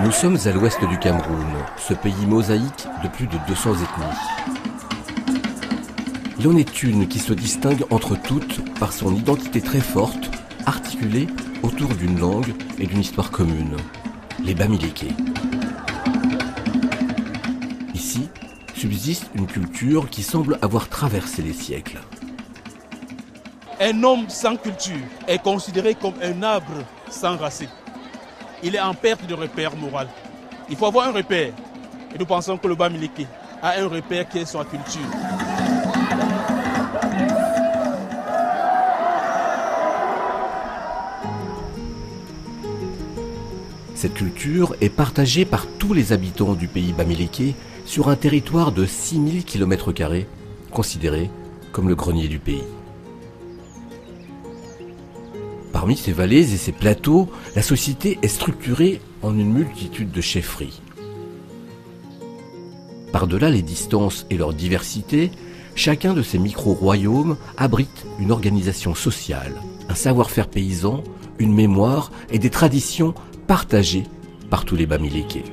Nous sommes à l'ouest du Cameroun, ce pays mosaïque de plus de 200 ethnies. Il en est une qui se distingue entre toutes par son identité très forte, articulée autour d'une langue et d'une histoire commune, les Bamileke. Ici, subsiste une culture qui semble avoir traversé les siècles. Un homme sans culture est considéré comme un arbre sans racines. Il est en perte de repère moral. Il faut avoir un repère. Et nous pensons que le Bamileke a un repère qui est sa culture. Cette culture est partagée par tous les habitants du pays Bamileke sur un territoire de 6000 km², considéré comme le grenier du pays. Parmi ces vallées et ces plateaux, la société est structurée en une multitude de chefferies. Par-delà les distances et leur diversité, chacun de ces micro-royaumes abrite une organisation sociale, un savoir-faire paysan, une mémoire et des traditions partagées par tous les Bamileke.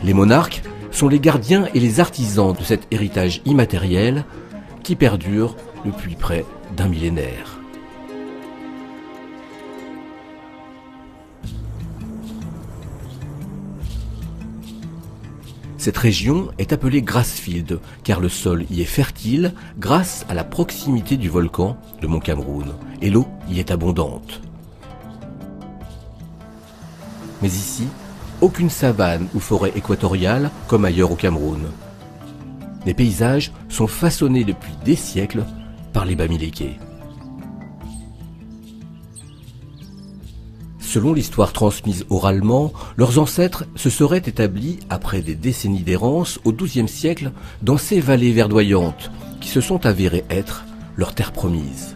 Les monarques sont les gardiens et les artisans de cet héritage immatériel qui perdure depuis près d'un millénaire. Cette région est appelée Grassfield car le sol y est fertile grâce à la proximité du volcan, le Mont Cameroun, et l'eau y est abondante. Mais ici, aucune savane ou forêt équatoriale comme ailleurs au Cameroun. Les paysages sont façonnés depuis des siècles par les Bamileke. Selon l'histoire transmise oralement, leurs ancêtres se seraient établis après des décennies d'errance au XIIe siècle dans ces vallées verdoyantes qui se sont avérées être leur terre promise.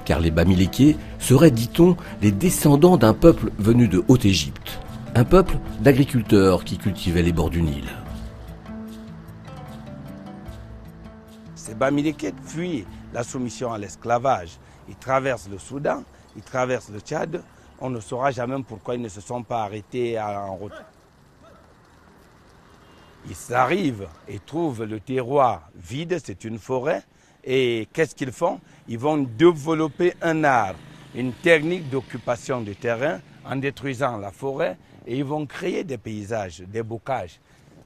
Car les Bamileke seraient, dit-on, les descendants d'un peuple venu de Haute-Égypte, un peuple d'agriculteurs qui cultivaient les bords du Nil. Ces Bamileke fuient la soumission à l'esclavage. Ils traversent le Soudan, ils traversent le Tchad. On ne saura jamais pourquoi ils ne se sont pas arrêtés en route. Ils arrivent et trouvent le terroir vide, c'est une forêt. Et qu'est-ce qu'ils font? Ils vont développer un art, une technique d'occupation du terrain en détruisant la forêt. Et ils vont créer des paysages, des bocages.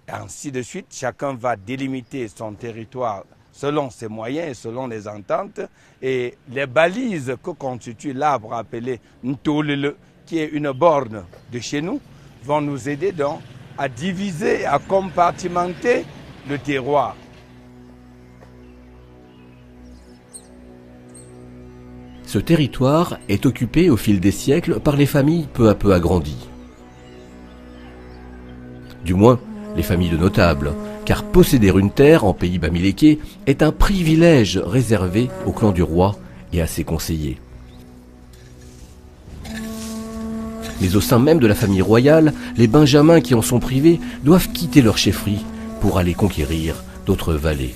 Et ainsi de suite, chacun va délimiter son territoire selon ses moyens et selon les ententes. Et les balises que constitue l'arbre appelé Ntolele, qui est une borne de chez nous, vont nous aider donc à diviser, à compartimenter le terroir. Ce territoire est occupé au fil des siècles par les familles peu à peu agrandies. Du moins, les familles de notables, car posséder une terre en pays Bamileke est un privilège réservé au clan du roi et à ses conseillers. Mais au sein même de la famille royale, les benjamins qui en sont privés doivent quitter leur chefferie pour aller conquérir d'autres vallées.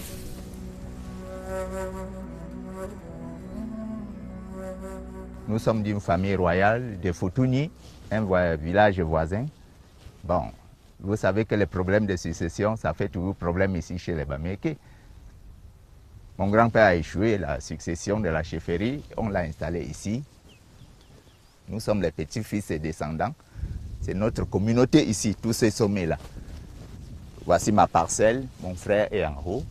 Nous sommes d'une famille royale de Foutouni, un village voisin. Bon, vous savez que les problèmes de succession, ça fait toujours problème ici chez les Bamileke. Mon grand-père a échoué la succession de la chefferie, on l'a installé ici. Nous sommes les petits-fils et descendants. C'est notre communauté ici, tous ces sommets-là. Voici ma parcelle, mon frère est en haut.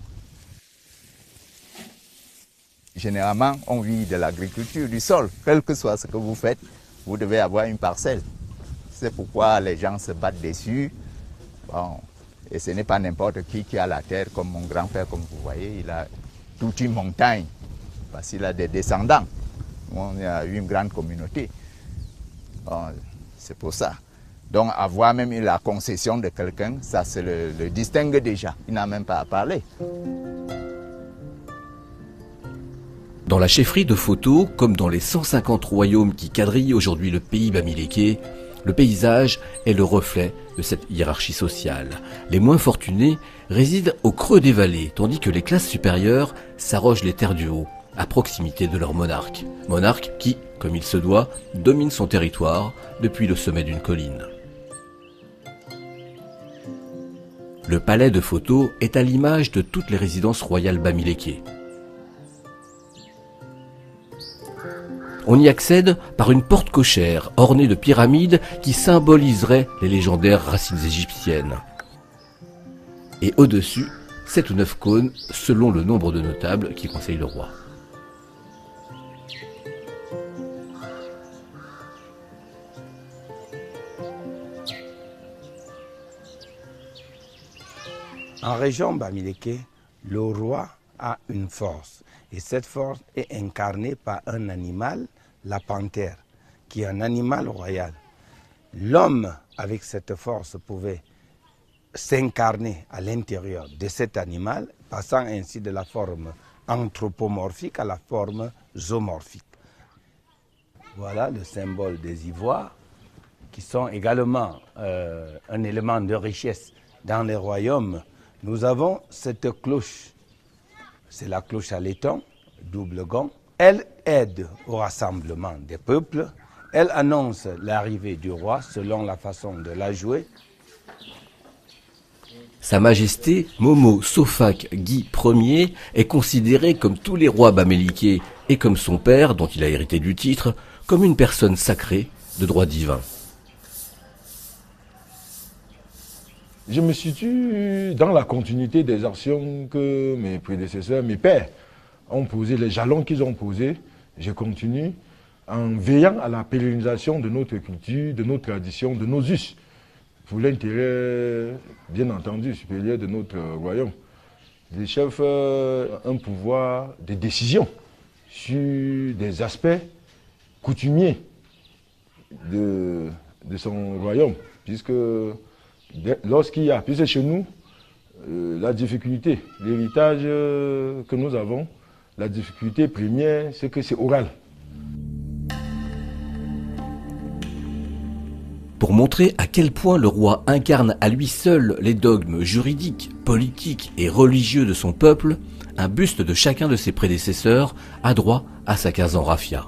Généralement, on vit de l'agriculture, du sol. Quel que soit ce que vous faites, vous devez avoir une parcelle. C'est pourquoi les gens se battent dessus. Bon, et ce n'est pas n'importe qui a la terre, comme mon grand-père, comme vous voyez. Il a toute une montagne, parce qu'il a des descendants. On a une grande communauté. Bon, c'est pour ça. Donc, avoir même la concession de quelqu'un, ça se le distingue déjà. Il n'a même pas à parler. Dans la chefferie de Foto, comme dans les 150 royaumes qui quadrillent aujourd'hui le pays Bamileke, Le paysage est le reflet de cette hiérarchie sociale. Les moins fortunés résident au creux des vallées, tandis que les classes supérieures s'arrogent les terres du haut, à proximité de leur monarque. Monarque qui, comme il se doit, domine son territoire depuis le sommet d'une colline. Le palais de Photo est à l'image de toutes les résidences royales bamilékées. On y accède par une porte cochère ornée de pyramides qui symboliseraient les légendaires racines égyptiennes. Et au-dessus, 7 ou 9 cônes selon le nombre de notables qui conseillent le roi. En région Bamiléké, le roi a une force. Et cette force est incarnée par un animal, la panthère, qui est un animal royal. L'homme, avec cette force, pouvait s'incarner à l'intérieur de cet animal, passant ainsi de la forme anthropomorphique à la forme zoomorphique. Voilà le symbole des ivoires, qui sont également un élément de richesse dans les royaumes. Nous avons cette cloche. C'est la cloche à laiton, double gond. Elle aide au rassemblement des peuples. Elle annonce l'arrivée du roi selon la façon de la jouer. Sa Majesté Momo Sofak Guy Ier est considéré comme tous les rois baméliqués et comme son père, dont il a hérité du titre, comme une personne sacrée de droit divin. Je me situe dans la continuité des actions que mes prédécesseurs, mes pères, ont posées, les jalons qu'ils ont posés. Je continue en veillant à la pérennisation de notre culture, de nos traditions, de nos us, pour l'intérêt, bien entendu, supérieur de notre royaume. Les chefs ont un pouvoir de décision sur des aspects coutumiers de son royaume, puisque puisque chez nous, la difficulté, l'héritage que nous avons, la difficulté première, c'est que c'est oral. Pour montrer à quel point le roi incarne à lui seul les dogmes juridiques, politiques et religieux de son peuple, un buste de chacun de ses prédécesseurs a droit à sa case en raffia.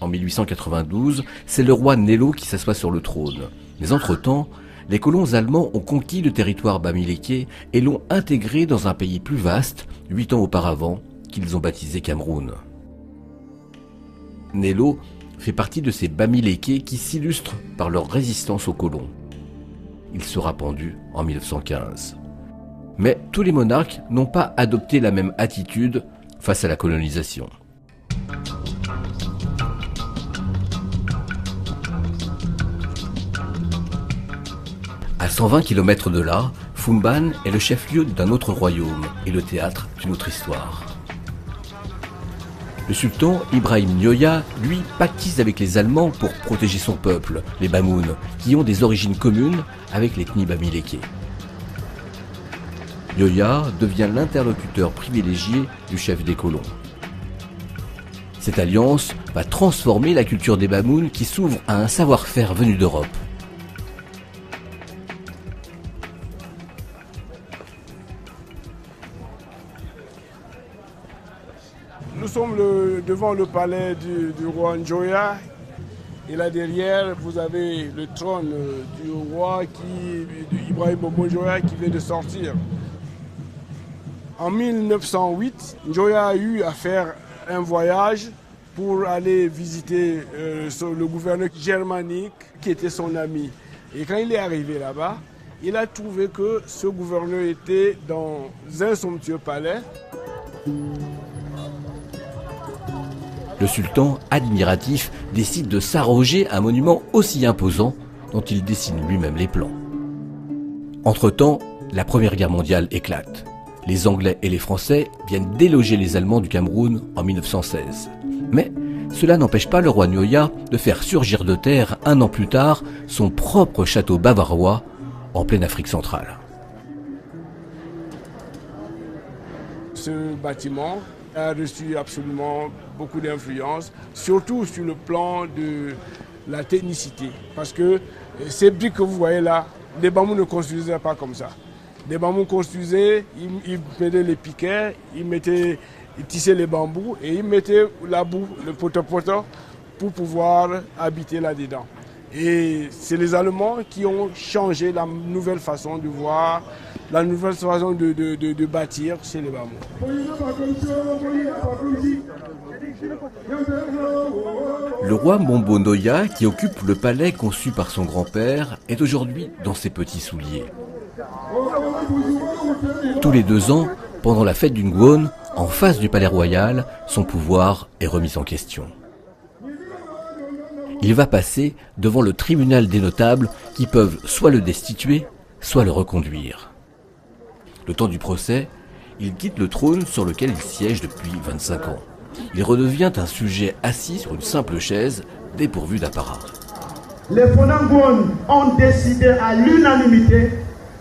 En 1892, c'est le roi Nello qui s'assoit sur le trône. Mais entre-temps, les colons allemands ont conquis le territoire bamiléké et l'ont intégré dans un pays plus vaste, 8 ans auparavant, qu'ils ont baptisé Cameroun. Nello fait partie de ces bamilékés qui s'illustrent par leur résistance aux colons. Il sera pendu en 1915. Mais tous les monarques n'ont pas adopté la même attitude face à la colonisation. À 120 km de là, Foumban est le chef-lieu d'un autre royaume et le théâtre d'une autre histoire. Le sultan Ibrahim Nioya, lui, pactise avec les Allemands pour protéger son peuple, les Bamouns, qui ont des origines communes avec l'ethnie bamiléké. Nioya devient l'interlocuteur privilégié du chef des colons. Cette alliance va transformer la culture des Bamouns qui s'ouvre à un savoir-faire venu d'Europe. Nous sommes devant le palais du roi Njoya. Et là derrière, vous avez le trône du roi Ibrahim Bobo Njoya qui vient de sortir. En 1908, Njoya a eu à faire un voyage pour aller visiter le gouverneur germanique qui était son ami. Et quand il est arrivé là-bas, il a trouvé que ce gouverneur était dans un somptueux palais. Le sultan, admiratif, décide de s'arroger un monument aussi imposant dont il dessine lui-même les plans. Entre-temps, la Première Guerre mondiale éclate. Les Anglais et les Français viennent déloger les Allemands du Cameroun en 1916. Mais cela n'empêche pas le roi Nioya de faire surgir de terre, un an plus tard, son propre château bavarois en pleine Afrique centrale. Ce bâtiment a reçu absolument beaucoup d'influence, surtout sur le plan de la technicité. Parce que ces briques que vous voyez là, les bambous ne construisaient pas comme ça. Les bambous construisaient, ils mettaient les piquets, ils tissaient les bambous et ils mettaient la boue, le poteau-poteau, pour pouvoir habiter là-dedans. Et c'est les Allemands qui ont changé la nouvelle façon de voir, la nouvelle façon de bâtir chez les bambous. Le roi Mombo Noya, qui occupe le palais conçu par son grand-père, est aujourd'hui dans ses petits souliers. Tous les 2 ans, pendant la fête du Ngwon, en face du palais royal, son pouvoir est remis en question. Il va passer devant le tribunal des notables qui peuvent soit le destituer, soit le reconduire. Le temps du procès, il quitte le trône sur lequel il siège depuis 25 ans. Il redevient un sujet assis sur une simple chaise, dépourvu d'apparat. Les Fonangwon ont décidé à l'unanimité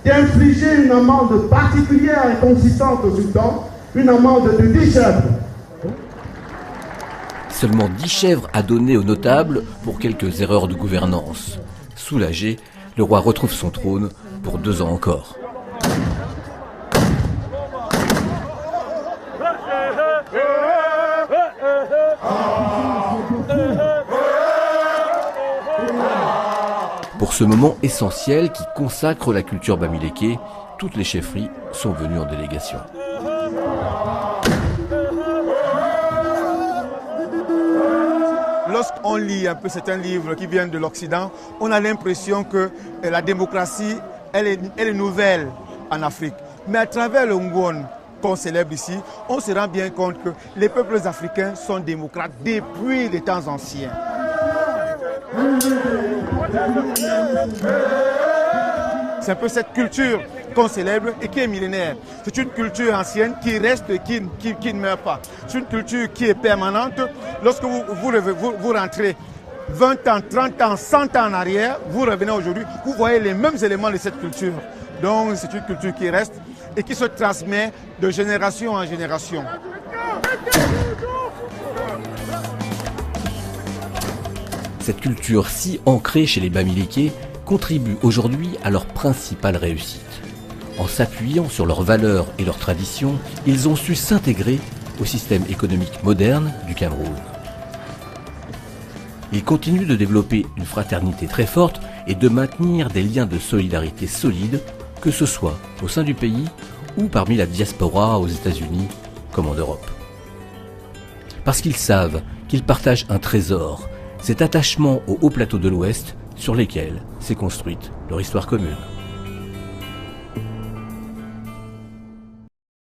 d'infliger une amende particulière et consistante au sultan, une amende de 10 chèvres. Seulement 10 chèvres à donner aux notables pour quelques erreurs de gouvernance. Soulagé, le roi retrouve son trône pour 2 ans encore. Pour ce moment essentiel qui consacre la culture bamiléké, toutes les chefferies sont venues en délégation. Lorsqu'on lit un peu certains livres qui viennent de l'Occident, on a l'impression que la démocratie, elle est nouvelle en Afrique. Mais à travers le Ngwon qu'on célèbre ici, on se rend bien compte que les peuples africains sont démocrates depuis les temps anciens. C'est un peu cette culture qu'on célèbre et qui est millénaire. C'est une culture ancienne qui reste et qui ne meurt pas. C'est une culture qui est permanente. Lorsque vous rentrez 20 ans, 30 ans, 100 ans en arrière, vous revenez aujourd'hui, vous voyez les mêmes éléments de cette culture. Donc c'est une culture qui reste et qui se transmet de génération en génération. Cette culture si ancrée chez les Bamilékés contribue aujourd'hui à leur principale réussite. En s'appuyant sur leurs valeurs et leurs traditions, ils ont su s'intégrer au système économique moderne du Cameroun. Ils continuent de développer une fraternité très forte et de maintenir des liens de solidarité solides, que ce soit au sein du pays ou parmi la diaspora aux États-Unis comme en Europe. Parce qu'ils savent qu'ils partagent un trésor, cet attachement aux hauts plateaux de l'Ouest sur lesquels s'est construite leur histoire commune.